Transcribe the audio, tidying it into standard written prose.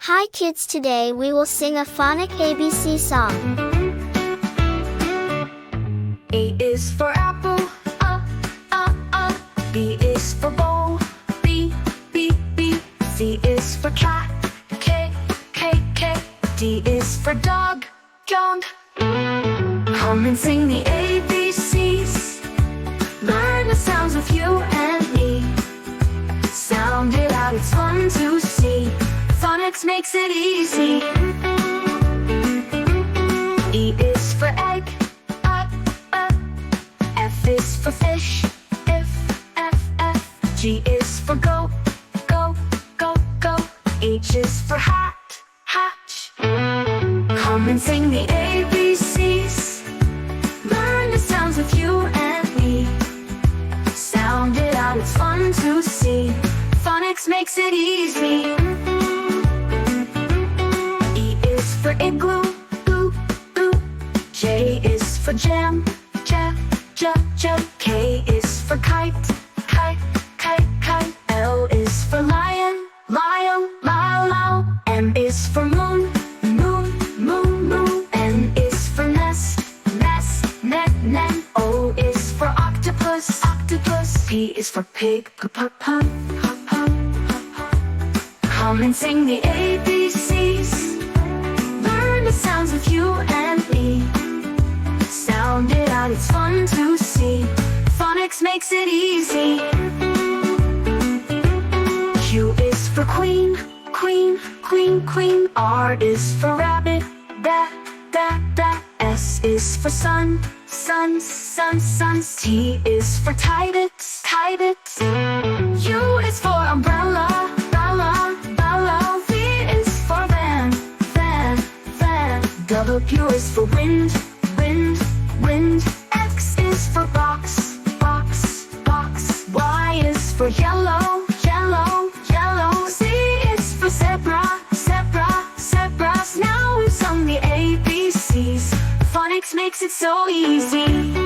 Hi kids, today we will sing a Phonic ABC song. A is for apple, B is for bowl, B. C is for cat, K. D is for dog. Come and sing the ABCs. Learn the sounds with you and me. Sound it out, it's fun to see. Phonics makes it easy. E is for egg, F is for fish, F. G is for go. H is for hatch. Come and sing the ABCs. Learn the sounds with you and me. Sound it out, it's fun to see. Phonics makes it easy. E is for igloo, J is for jam, K is for kite, L is for lion, M is for moon, N is for nest, O is for octopus, P is for pig, Come and sing the ABCs. Learn the sounds with you and me. Sound it out, it's fun to see. Phonics makes it easy. Q is for queen, R is for rabbit, bat. S is for sun, T is for tide it. U is for umbrella, V is for van. W is for wind, X is for box. Y is for yellow, Z is for zebra. Now we've sung the ABCs. Phonics makes it so easy.